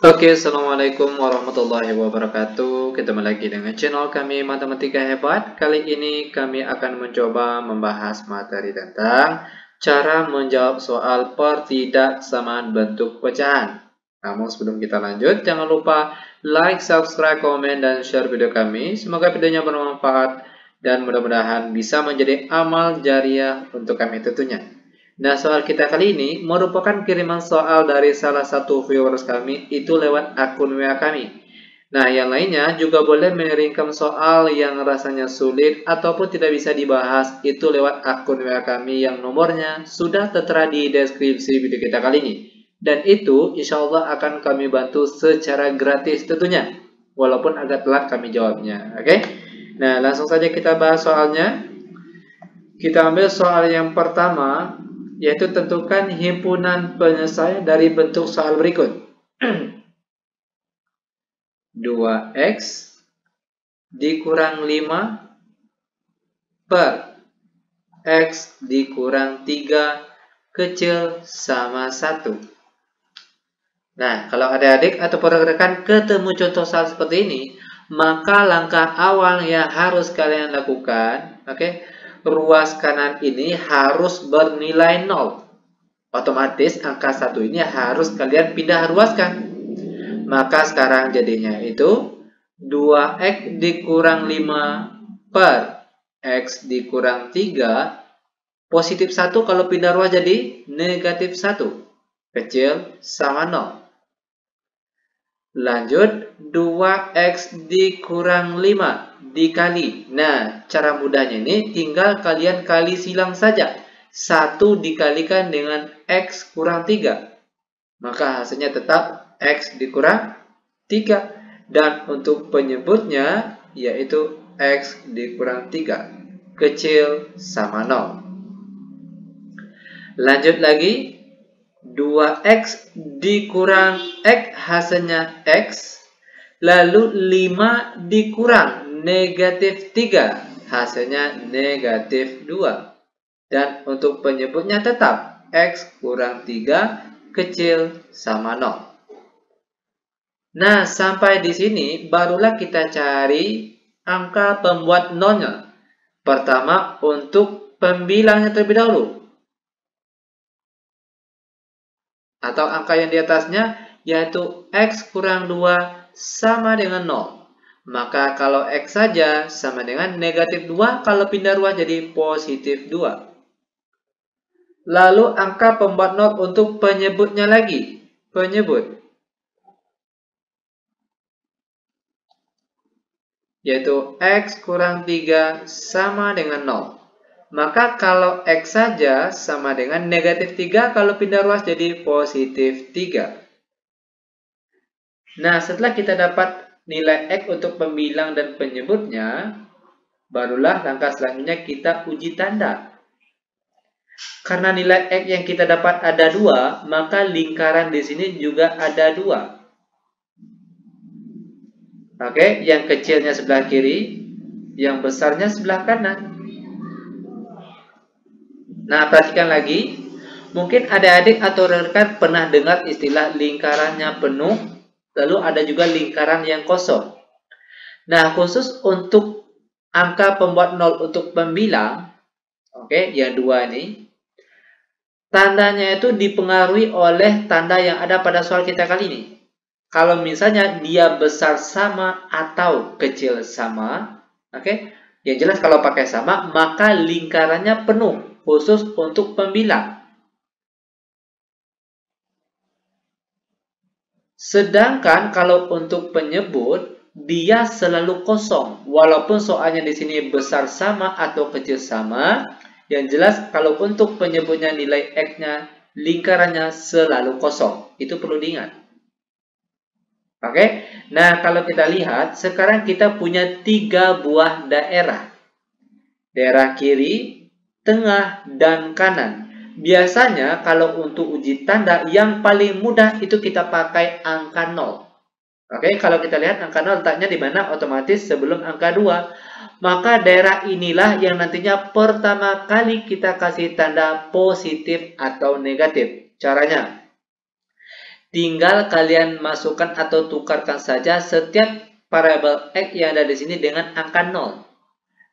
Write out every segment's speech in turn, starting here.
Oke, Assalamualaikum warahmatullahi wabarakatuh. Ketemu lagi dengan channel kami Matematika Hebat. Kali ini kami akan mencoba membahas materi tentang cara menjawab soal pertidaksamaan bentuk pecahan. Namun sebelum kita lanjut, jangan lupa like, subscribe, komen, dan share video kami. Semoga videonya bermanfaat dan mudah-mudahan bisa menjadi amal jariah untuk kami tentunya. Nah, soal kita kali ini merupakan kiriman soal dari salah satu viewers kami, itu lewat akun WA kami. Nah, yang lainnya juga boleh mengirimkan soal yang rasanya sulit ataupun tidak bisa dibahas, itu lewat akun WA kami yang nomornya sudah tertera di deskripsi video kita kali ini. Dan itu insya Allah akan kami bantu secara gratis tentunya, walaupun agak telat kami jawabnya. Oke? Nah, langsung saja kita bahas soalnya. Kita ambil soal yang pertama, yaitu tentukan himpunan penyelesaian dari bentuk soal berikut. 2x dikurang 5 per x dikurang 3 kecil sama 1. Nah, kalau adik-adik atau rekan-rekan ketemu contoh soal seperti ini, maka langkah awal yang harus kalian lakukan, ruas kanan ini harus bernilai 0. Otomatis angka 1 ini harus kalian pindah ruaskan. Maka sekarang jadinya itu 2x dikurang 5 per x dikurang 3. Positif 1 kalau pindah ruas jadi negatif 1. Kecil sama 0. Lanjut 2x dikurang 5 dikali. Nah, cara mudahnya ini tinggal kalian kali silang saja. 1 dikalikan dengan x kurang 3. Maka hasilnya tetap x dikurang 3. Dan untuk penyebutnya yaitu x dikurang 3. Kecil sama 0. Lanjut lagi. 2x dikurang x hasilnya x. Lalu 5 dikurang negatif 3 hasilnya negatif 2. Dan untuk penyebutnya tetap x kurang 3 kecil sama 0. Nah, sampai di sini barulah kita cari angka pembuat nolnya. Pertama untuk pembilangnya terlebih dahulu. Atau angka yang di atasnya yaitu x kurang 2 sama dengan 0. Maka kalau x saja sama dengan negatif 2, kalau pindah ruas jadi positif 2. Lalu angka pembuat 0 untuk penyebutnya lagi. Penyebut. Yaitu x kurang 3 sama dengan 0. Maka kalau x saja sama dengan negatif 3, kalau pindah ruas jadi positif 3. Nah, setelah kita dapat nilai x untuk pembilang dan penyebutnya, barulah langkah selanjutnya kita uji tanda. Karena nilai x yang kita dapat ada 2, maka lingkaran di sini juga ada 2. Oke, yang kecilnya sebelah kiri, yang besarnya sebelah kanan. Nah, perhatikan lagi. Mungkin adik-adik atau rekan pernah dengar istilah lingkarannya penuh, lalu ada juga lingkaran yang kosong. Nah, khusus untuk angka pembuat 0 untuk pembilang, yang 2 ini, tandanya itu dipengaruhi oleh tanda yang ada pada soal kita kali ini. Kalau misalnya dia besar sama atau kecil sama, yang jelas kalau pakai sama, maka lingkarannya penuh. Khusus untuk pembilang. Sedangkan kalau untuk penyebut, dia selalu kosong. Walaupun soalnya di sini besar sama atau kecil sama, yang jelas kalau untuk penyebutnya nilai x-nya, lingkarannya selalu kosong. Itu perlu diingat. Nah kalau kita lihat, sekarang kita punya 3 buah daerah. Daerah kiri, tengah, dan kanan. Biasanya kalau untuk uji tanda yang paling mudah itu kita pakai angka 0. Kalau kita lihat angka 0 letaknya di mana? Otomatis sebelum angka 2. Maka daerah inilah yang nantinya pertama kali kita kasih tanda positif atau negatif. Caranya, Tinggal kalian masukkan atau tukarkan saja setiap variabel X yang ada di sini dengan angka 0.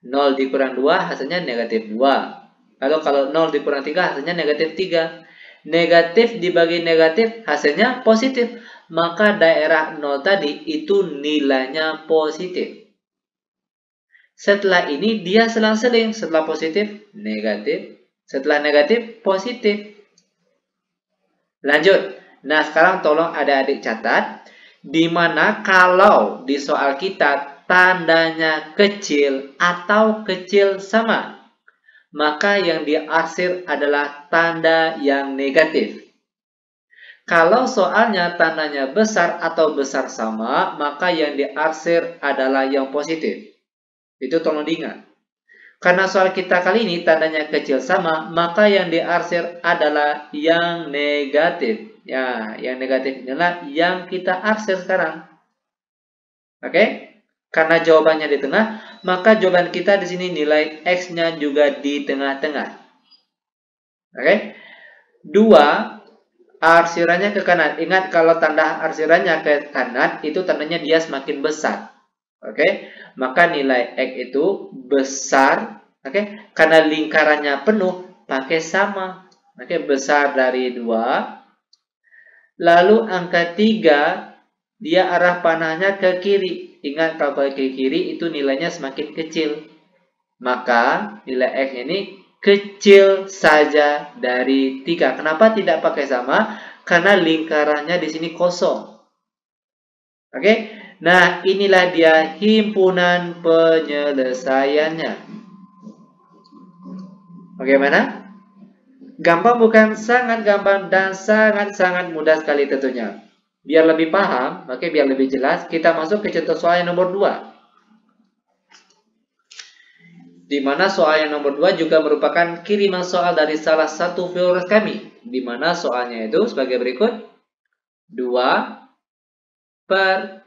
0 dikurang 2 hasilnya negatif 2. Lalu kalau 0 dikurang 3 hasilnya negatif 3. Negatif dibagi negatif hasilnya positif. Maka daerah 0 tadi itu nilainya positif. Setelah ini dia selang-seling. Setelah positif, negatif. Setelah negatif, positif. Lanjut. Nah, sekarang tolong adik-adik catat. Dimana kalau di soal kita tandanya kecil atau kecil sama, maka yang diarsir adalah tanda yang negatif. Kalau soalnya tandanya besar atau besar sama, maka yang diarsir adalah yang positif. Itu tolong diingat. Karena soal kita kali ini tandanya kecil sama, maka yang diarsir adalah yang negatif. Ya, yang negatif inilah yang kita arsir sekarang. Oke? Karena jawabannya di tengah, maka jawaban kita di sini nilai X-nya juga di tengah-tengah. Oke? 2, arsirannya ke kanan. Ingat kalau tanda arsirannya ke kanan, itu tandanya dia semakin besar. Oke, maka nilai X itu besar, oke, karena lingkarannya penuh, pakai sama. Oke, besar dari 2. Lalu angka 3, dia arah panahnya ke kiri. Ingat kalau ke kiri itu nilainya semakin kecil. Maka nilai X ini kecil saja dari 3. Kenapa tidak pakai sama? Karena lingkarannya di sini kosong. Oke, nah inilah dia himpunan penyelesaiannya. Bagaimana? Gampang bukan? Sangat gampang dan sangat-sangat mudah sekali tentunya. Biar lebih paham, oke, biar lebih jelas, kita masuk ke contoh soal yang nomor 2. Di mana soal yang nomor 2 juga merupakan kiriman soal dari salah satu viewers kami. Di mana soalnya itu sebagai berikut. 2 per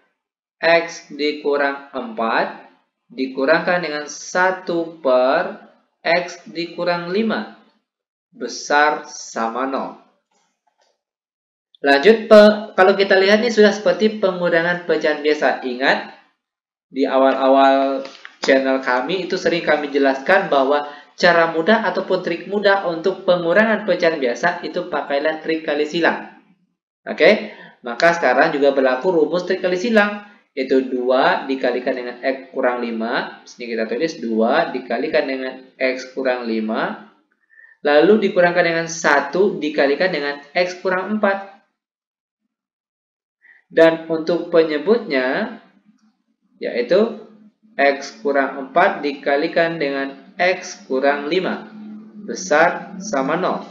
X dikurang 4 dikurangkan dengan 1 per X dikurang 5 besar sama 0. Lanjut, kalau kita lihat ini sudah seperti pengurangan pecahan biasa. Ingat, di awal-awal channel kami itu sering kami jelaskan bahwa cara mudah ataupun trik mudah untuk pengurangan pecahan biasa itu pakailah trik kali silang. Oke, maka sekarang juga berlaku rumus trik kali silang. Yaitu 2 dikalikan dengan X kurang 5. Sini kita tulis 2 dikalikan dengan X kurang 5. Lalu dikurangkan dengan 1 dikalikan dengan X kurang 4. Dan untuk penyebutnya, yaitu X kurang 4 dikalikan dengan X kurang 5. Besar sama 0.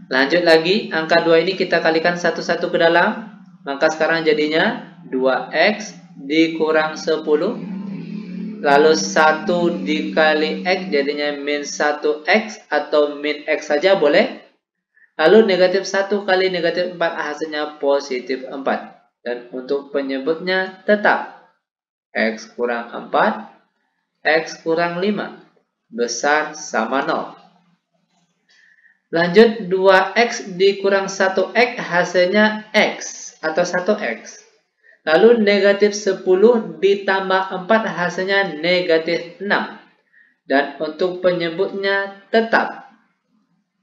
Lanjut lagi, angka 2 ini kita kalikan satu-satu ke dalam. Maka sekarang jadinya 2X dikurang 10. Lalu 1 dikali X jadinya min 1X atau min X saja boleh. Lalu negatif 1 kali negatif 4 hasilnya positif 4. Dan untuk penyebutnya tetap X kurang 4, X kurang 5. Besar sama 0. Lanjut 2X dikurang 1X hasilnya X atau 1X. Lalu negatif 10 ditambah 4 hasilnya negatif 6. Dan untuk penyebutnya tetap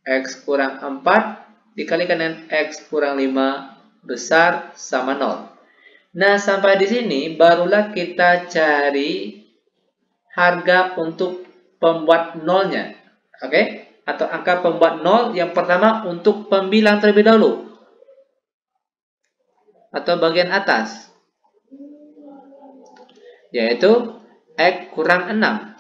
X kurang 4 dikalikan dengan X kurang 5 besar sama 0. Nah, sampai di sini barulah kita cari harga untuk pembuat nolnya. Oke? Atau angka pembuat 0 yang pertama untuk pembilang terlebih dahulu. Atau bagian atas. Yaitu X kurang 6.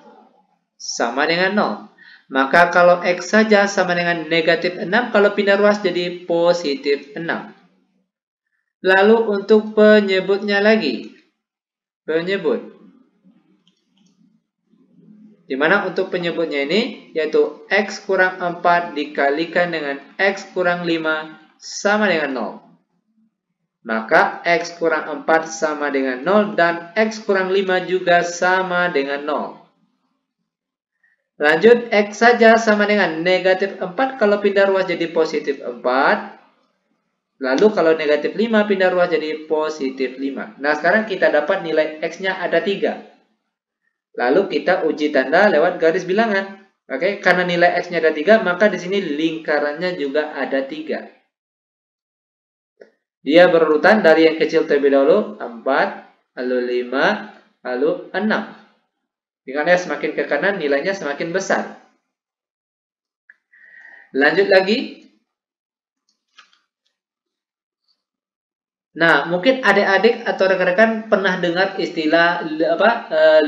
Sama dengan 0. Maka kalau X saja sama dengan negatif 6. Kalau pindah ruas jadi positif 6. Lalu untuk penyebutnya lagi. Penyebut. Dimana untuk penyebutnya ini yaitu X kurang 4 dikalikan dengan X kurang 5 sama dengan 0. Maka X kurang 4 sama dengan 0 dan X kurang 5 juga sama dengan 0. Lanjut, X saja sama dengan negatif 4 kalau pindah ruas jadi positif 4. Lalu kalau negatif 5 pindah ruas jadi positif 5. Nah, sekarang kita dapat nilai X-nya ada 3. Lalu kita uji tanda lewat garis bilangan. Oke, karena nilai X-nya ada 3, maka di sini lingkarannya juga ada 3. Dia berurutan dari yang kecil terlebih dahulu, 4, lalu 5, lalu 6. Dengan semakin ke kanan, nilainya semakin besar. Lanjut lagi. Nah, mungkin adik-adik atau rekan-rekan pernah dengar istilah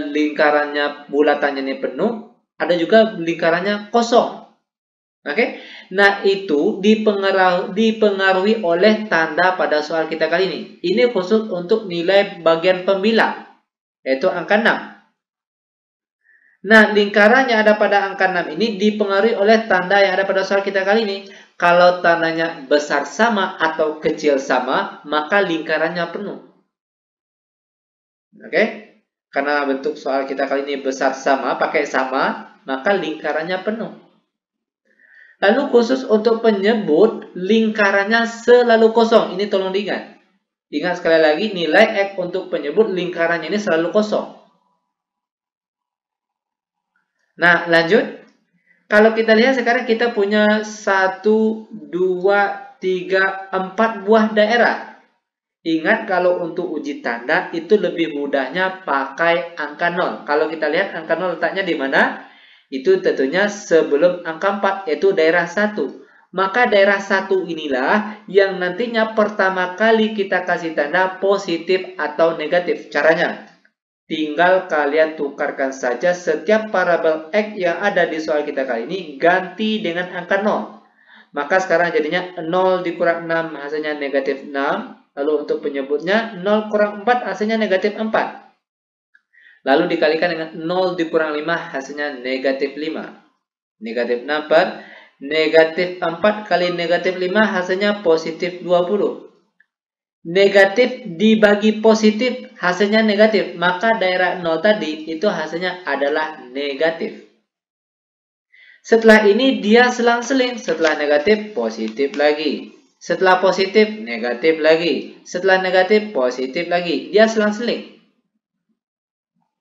lingkarannya bulatannya ini penuh, ada juga lingkarannya kosong. Oke. Nah, itu dipengaruhi oleh tanda pada soal kita kali ini. Ini khusus untuk nilai bagian pembilang, yaitu angka 6. Nah, lingkaran yang ada pada angka 6 ini dipengaruhi oleh tanda yang ada pada soal kita kali ini. Kalau tandanya besar sama atau kecil sama, maka lingkarannya penuh. Oke? Karena bentuk soal kita kali ini besar sama, pakai sama, maka lingkarannya penuh. Lalu khusus untuk penyebut, lingkarannya selalu kosong. Ini tolong diingat. Ingat sekali lagi, nilai X untuk penyebut lingkarannya ini selalu kosong. Nah, lanjut. Kalau kita lihat sekarang kita punya 1, 2, 3, 4 buah daerah. Ingat kalau untuk uji tanda itu lebih mudahnya pakai angka 0. Kalau kita lihat angka 0 letaknya di mana? Itu tentunya sebelum angka 4, yaitu daerah 1. Maka daerah 1 inilah yang nantinya pertama kali kita kasih tanda positif atau negatif. Caranya, tinggal kalian tukarkan saja setiap parabel X yang ada di soal kita kali ini ganti dengan angka 0. Maka sekarang jadinya 0 dikurang 6 hasilnya negatif 6. Lalu untuk penyebutnya 0 kurang 4 hasilnya negatif 4. Lalu dikalikan dengan 0 dikurang 5 hasilnya negatif 5. Negatif 6 per negatif 4 kali negatif 5 hasilnya positif 20. Negatif dibagi positif hasilnya negatif, maka daerah 0 tadi itu hasilnya adalah negatif. Setelah ini dia selang-seling, setelah negatif positif lagi, setelah positif negatif lagi, setelah negatif positif lagi, dia selang-seling.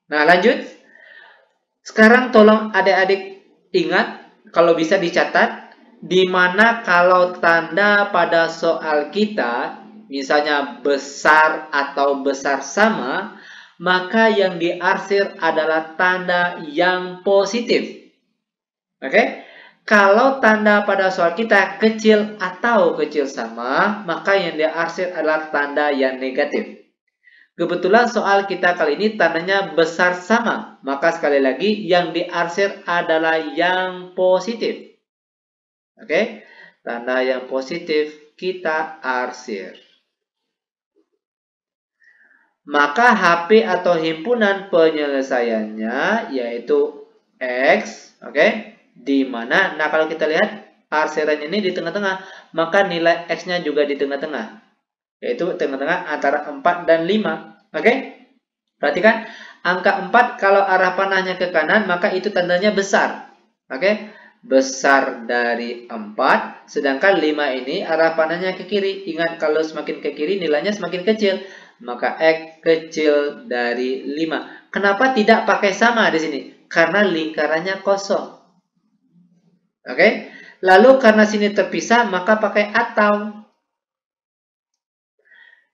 Nah, lanjut. Sekarang tolong adik-adik ingat, kalau bisa dicatat, di mana kalau tanda pada soal kita misalnya besar atau besar sama, maka yang diarsir adalah tanda yang positif. Oke? Kalau tanda pada soal kita kecil atau kecil sama, maka yang diarsir adalah tanda yang negatif. Kebetulan soal kita kali ini tandanya besar sama, maka sekali lagi yang diarsir adalah yang positif. Oke? Tanda yang positif kita arsir. Maka HP atau himpunan penyelesaiannya yaitu X, oke? Di mana? Nah, kalau kita lihat arsirannya ini di tengah-tengah, maka nilai X-nya juga di tengah-tengah. Yaitu tengah-tengah antara 4 dan 5, oke? Perhatikan, angka 4 kalau arah panahnya ke kanan, maka itu tandanya besar. Oke? Besar dari 4, sedangkan 5 ini arah panahnya ke kiri. Ingat, kalau semakin ke kiri nilainya semakin kecil. Maka X kecil dari 5. Kenapa tidak pakai sama di sini? Karena lingkarannya kosong. Oke? Lalu karena sini terpisah, maka pakai atau.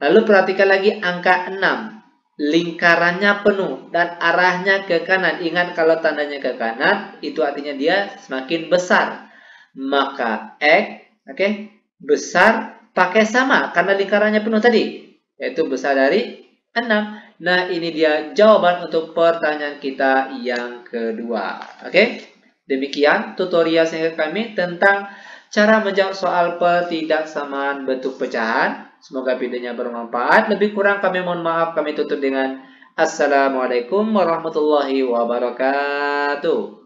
Lalu perhatikan lagi angka 6. Lingkarannya penuh dan arahnya ke kanan. Ingat kalau tandanya ke kanan, itu artinya dia semakin besar. Maka X, oke, besar pakai sama karena lingkarannya penuh tadi. Yaitu besar dari 6. Nah, ini dia jawaban untuk pertanyaan kita yang kedua. Oke? Demikian tutorial singkat kami tentang cara menjawab soal ketidaksamaan bentuk pecahan. Semoga videonya bermanfaat. Lebih kurang kami mohon maaf. Kami tutup dengan Assalamualaikum warahmatullahi wabarakatuh.